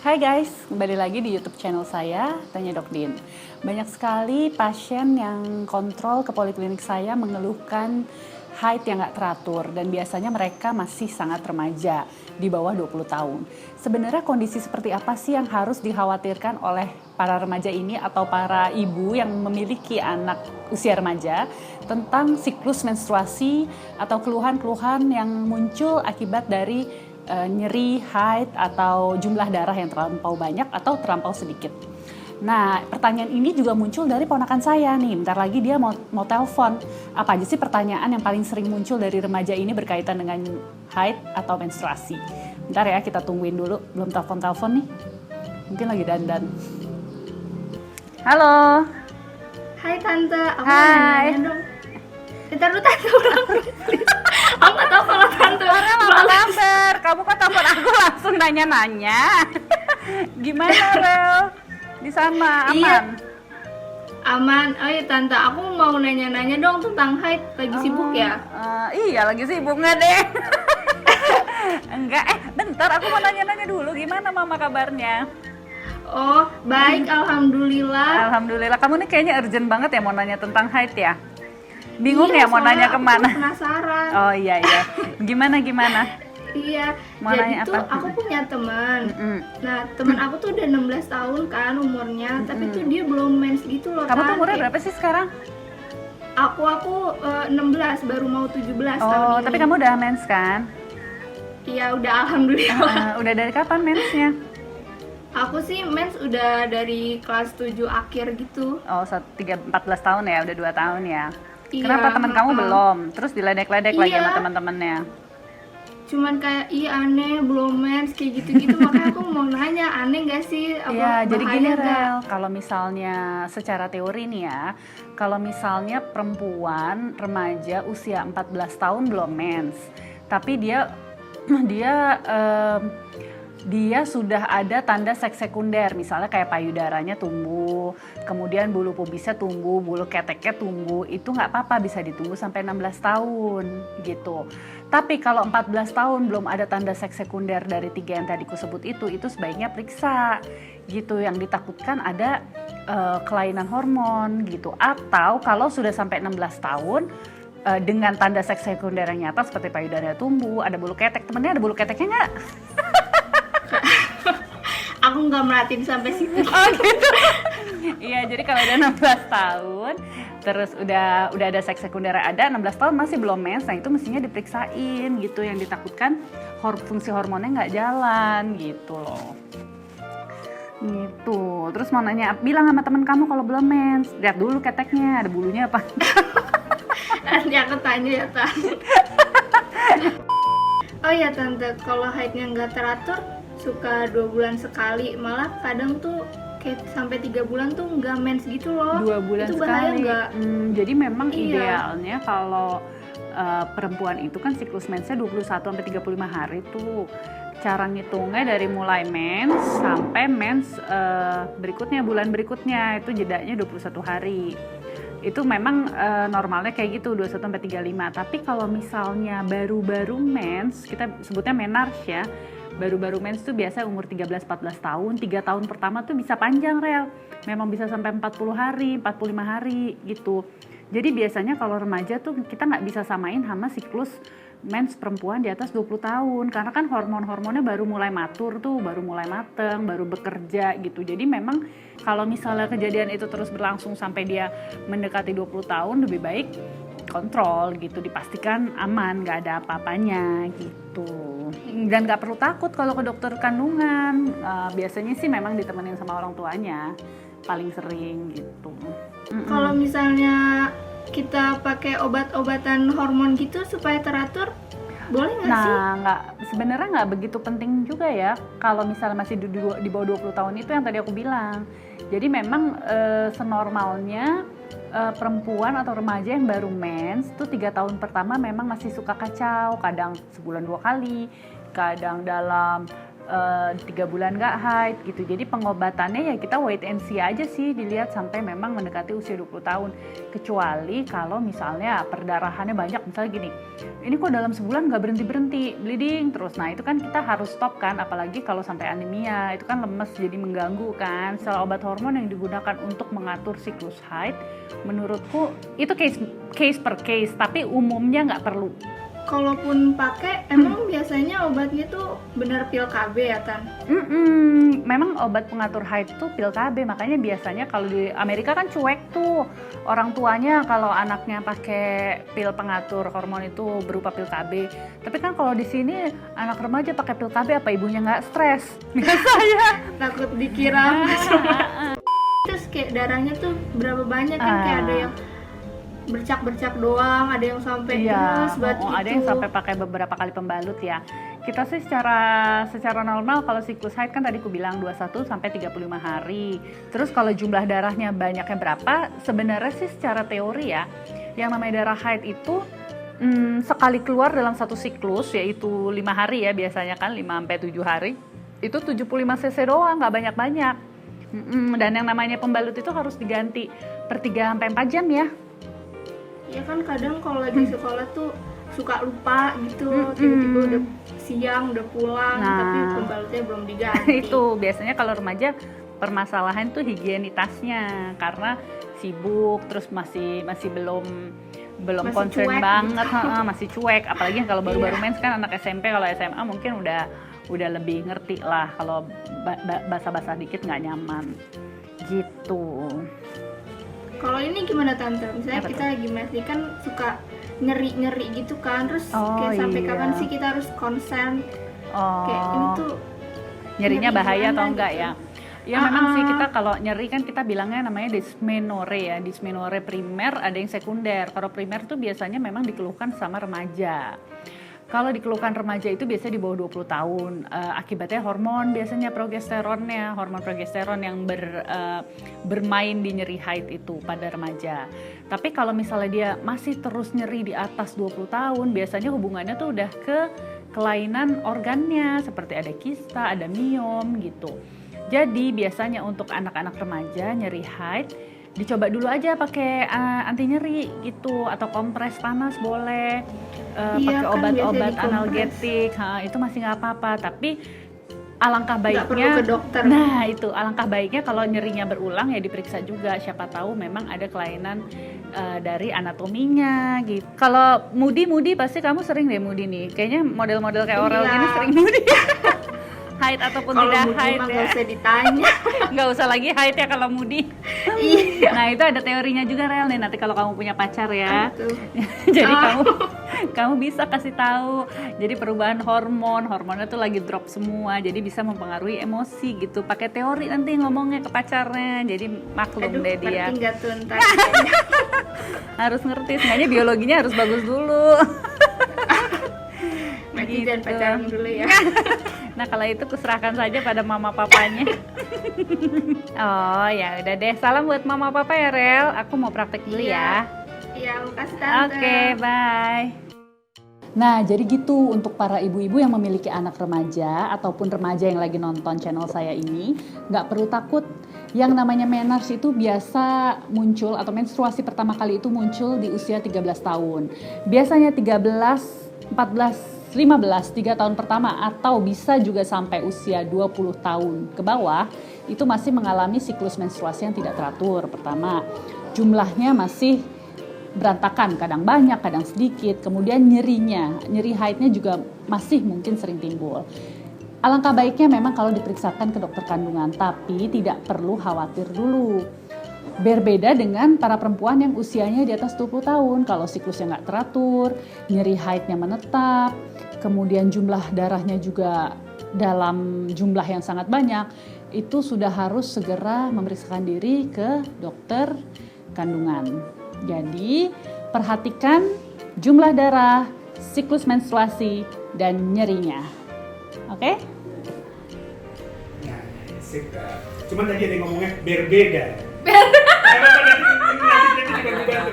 Hai guys, kembali lagi di YouTube channel saya, Tanya Dok Din. Banyak sekali pasien yang kontrol ke poliklinik saya mengeluhkan haid yang nggak teratur dan biasanya mereka masih sangat remaja, di bawah 20 tahun. Sebenarnya kondisi seperti apa sih yang harus dikhawatirkan oleh para remaja ini atau para ibu yang memiliki anak usia remaja tentang siklus menstruasi atau keluhan-keluhan yang muncul akibat dari nyeri, haid, atau jumlah darah yang terlampau banyak atau terlampau sedikit. Nah, pertanyaan ini juga muncul dari ponakan saya nih. Bentar lagi dia mau telepon. Apa aja sih pertanyaan yang paling sering muncul dari remaja ini berkaitan dengan haid atau menstruasi? Bentar ya, kita tungguin dulu. Belum telepon-telepon nih. Mungkin lagi dandan. Halo. Hai Tante, aku mau Hai. nanya dong. Bentar dulu Tante, ulang dulu. Aku nggak tahu kalau Tante Apa kabar? Kamu kok telepon aku langsung nanya-nanya? Gimana, Rel? Di sana aman? Iya. Aman. Oh iya Tante, aku mau nanya-nanya dong tentang haid. Lagi sibuk ya? Iya, lagi sibuk nggak deh? Enggak, bentar aku mau nanya-nanya dulu. Gimana mama kabarnya? Oh, baik, alhamdulillah. Alhamdulillah. Kamu nih kayaknya urgent banget ya mau nanya tentang haid ya? Bingung Iya, ya mau soalnya nanya aku kemana? tuh penasaran. Oh iya. Gimana? Iya, Mau jadi nanya tuh apa? aku punya teman. Mm-mm. Nah, teman aku tuh udah 16 tahun kan umurnya, tapi tuh dia belum mens gitu loh. Kamu tuh Tan. umurnya Kayak berapa sih sekarang? Aku 16, baru mau 17 tahun Oh, ini. tapi kamu udah mens kan? Iya, udah alhamdulillah. Udah dari kapan mensnya? Aku sih mens udah dari kelas 7 akhir gitu. Oh, 14 tahun ya, udah 2 tahun ya. Iya, Kenapa teman kamu belum? Terus diledek-ledek lagi Iya. sama teman-temannya. Cuman kayak aneh belum mens kayak gitu-gitu. Makanya aku mau nanya, aneh gak sih? Apa Iya, jadi gini bahaya nggak? Rel, kalau misalnya secara teori nih ya, kalau misalnya perempuan remaja usia 14 tahun belum mens, tapi dia dia sudah ada tanda seks sekunder, misalnya kayak payudaranya tumbuh, kemudian bulu pubisnya tumbuh, bulu keteknya tumbuh, itu nggak apa-apa, bisa ditunggu sampai 16 tahun gitu. Tapi kalau 14 tahun belum ada tanda seks sekunder dari 3 yang tadi kusebut itu sebaiknya periksa gitu. Yang ditakutkan ada kelainan hormon gitu. Atau kalau sudah sampai 16 tahun dengan tanda seks sekunder yang nyata seperti payudaranya tumbuh, ada bulu ketek, temennya ada bulu keteknya nggak? Aku nggak merhatiin sampai situ. Oh gitu. Iya, jadi kalau udah 16 tahun, terus udah ada seks sekunder ada, 16 tahun masih belum mens, nah itu mestinya diperiksain gitu. Yang ditakutkan fungsi hormonnya nggak jalan gitu loh. Gitu. Terus mau nanya, bilang sama temen kamu kalau belum mens, lihat dulu keteknya, ada bulunya apa? Nanti aku tanya ya Tante. Oh ya Tante, kalau haidnya nggak teratur, suka 2 bulan sekali, malah kadang tuh kayak sampai 3 bulan tuh nggak mens gitu loh. 2 bulan itu bahaya sekali. nggak? Jadi memang Iya. idealnya kalau perempuan itu kan siklus mensnya 21-35 hari tuh. Cara ngitungnya dari mulai mens sampai mens berikutnya, bulan berikutnya, itu jedanya 21 hari. Itu memang normalnya kayak gitu, 21-35. Tapi kalau misalnya baru-baru mens, kita sebutnya menarche ya, baru-baru mens tuh biasa umur 13-14 tahun, 3 tahun pertama tuh bisa panjang Rel, memang bisa sampai 40 hari, 45 hari gitu. Jadi biasanya kalau remaja tuh kita nggak bisa samain sama siklus mens perempuan di atas 20 tahun, karena kan hormon-hormonnya baru mulai matur tuh, baru mulai mateng, baru bekerja gitu. Jadi memang kalau misalnya kejadian itu terus berlangsung sampai dia mendekati 20 tahun, lebih baik kontrol gitu, dipastikan aman, nggak ada apa-apanya gitu. Dan nggak perlu takut kalau ke dokter kandungan, biasanya sih memang ditemenin sama orang tuanya paling sering gitu. Kalau misalnya kita pakai obat-obatan hormon gitu supaya teratur, boleh nggak sih? Nah, sebenarnya nggak begitu penting juga ya kalau misalnya masih di bawah 20 tahun itu yang tadi aku bilang. Jadi memang senormalnya perempuan atau remaja yang baru mens tuh 3 tahun pertama memang masih suka kacau, kadang sebulan 2 kali, kadang dalam 3 bulan nggak haid gitu. Jadi pengobatannya ya kita wait and see aja sih, dilihat sampai memang mendekati usia 20 tahun. Kecuali kalau misalnya perdarahannya banyak, misalnya gini, ini kok dalam sebulan nggak berhenti-berhenti, bleeding terus. Nah itu kan kita harus stop kan, apalagi kalau sampai anemia, itu kan lemes jadi mengganggu kan. Setelah obat hormon yang digunakan untuk mengatur siklus haid, menurutku itu case per case, tapi umumnya nggak perlu. Kalaupun pakai, emang biasanya obatnya tuh bener pil KB ya Tan? Memang obat pengatur haid tuh pil KB, makanya biasanya kalau di Amerika kan cuek tuh orang tuanya kalau anaknya pakai pil pengatur hormon itu berupa pil KB. Tapi kan kalau di sini anak remaja pakai pil KB, apa ibunya nggak stres? Biasanya Takut dikira semua. Terus kayak darahnya tuh berapa banyak kan, kayak ada yang bercak-bercak doang, ada yang sampai deras banget gitu. Ada yang sampai pakai beberapa kali pembalut ya. Kita sih secara normal kalau siklus haid kan tadi aku bilang 21 sampai 35 hari. Terus kalau jumlah darahnya banyaknya berapa? Sebenarnya sih secara teori ya, yang namanya darah haid itu sekali keluar dalam satu siklus, yaitu 5 hari ya biasanya kan, 5 sampai 7 hari. Itu 75 cc doang, nggak banyak-banyak. Dan yang namanya pembalut itu harus diganti per 3 sampai 4 jam ya. Ya kan kadang kalau lagi sekolah tuh suka lupa gitu, tiba-tiba udah siang udah pulang, tapi pembalutnya belum diganti. Itu biasanya kalau remaja permasalahan tuh higienitasnya, karena sibuk, terus masih belum Masih concern cuek banget, gitu. masih cuek. Apalagi kalau baru-baru mens kan anak SMP, kalau SMA mungkin udah lebih ngerti lah, kalau basah-basah dikit nggak nyaman gitu. Kalau ini gimana Tante? Misalnya Apa kita lagi mens kan suka nyeri-nyeri gitu kan, terus Oh, kayak sampai iya. kapan sih kita harus konsen? Kayak ini tuh Nyerinya nyeri bahaya atau gimana enggak gitu? ya? Ya memang sih, kita kalau nyeri kan kita bilangnya namanya dysmenorrhea ya. Dysmenorrhea primer, ada yang sekunder. Kalau primer tuh biasanya memang dikeluhkan sama remaja. Kalau dikeluhkan remaja itu biasanya di bawah 20 tahun. Akibatnya hormon, biasanya hormon progesteron yang bermain di nyeri haid itu pada remaja. Tapi kalau misalnya dia masih terus nyeri di atas 20 tahun, biasanya hubungannya tuh udah ke kelainan organnya, seperti ada kista, ada miom gitu. Jadi biasanya untuk anak-anak remaja nyeri haid, dicoba dulu aja pakai anti nyeri gitu, atau kompres panas boleh, pakai kan obat-obat biasanya analgetik, itu masih nggak apa-apa. Tapi alangkah baiknya, nggak perlu ke dokter. nah itu alangkah baiknya kalau nyerinya berulang ya diperiksa juga, siapa tahu memang ada kelainan dari anatominya gitu. Kalau mudi pasti kamu sering deh mudi nih, kayaknya model-model kayak Oral Iya. gini sering mudi. Haid ataupun Kalau tidak mudi haid mah ya. nggak usah ditanya. Nggak usah lagi haid ya kalau mudi. Iya. Nah itu ada teorinya juga Rel nih, nanti kalau kamu punya pacar ya. Tuh. Jadi kamu bisa kasih tahu. Jadi perubahan hormonnya tuh lagi drop semua, jadi bisa mempengaruhi emosi gitu. Pakai teori nanti ngomongnya ke pacarnya. Jadi maklum deh dia. Ngerti nggak tuh ntar? Harus ngerti, sebenarnya biologinya harus bagus dulu. Berarti Gitu. jangan pacaran dulu ya. Nah kalau itu kuserahkan saja pada mama papanya. Oh ya udah deh, salam buat mama papa ya Rel. Aku mau praktek dulu ya. Iya, makasih Tante. Oke, bye. Nah, jadi gitu untuk para ibu-ibu yang memiliki anak remaja ataupun remaja yang lagi nonton channel saya ini, nggak perlu takut. Yang namanya menarche itu biasa muncul, atau menstruasi pertama kali itu muncul di usia 13 tahun. Biasanya 13, 14, 15, 3 tahun pertama, atau bisa juga sampai usia 20 tahun ke bawah, itu masih mengalami siklus menstruasi yang tidak teratur. Pertama, jumlahnya masih berantakan, kadang banyak, kadang sedikit. Kemudian nyeri haidnya juga masih mungkin sering timbul. Alangkah baiknya memang kalau diperiksakan ke dokter kandungan, tapi tidak perlu khawatir dulu. Berbeda dengan para perempuan yang usianya di atas 20 tahun, kalau siklusnya nggak teratur, nyeri haidnya menetap, kemudian jumlah darahnya juga dalam jumlah yang sangat banyak, itu sudah harus segera memeriksakan diri ke dokter kandungan. Jadi, perhatikan jumlah darah, siklus menstruasi, dan nyerinya. Oke? Nah, cuman tadi ada yang ngomongnya berbeda. Nanti juga gue bantu.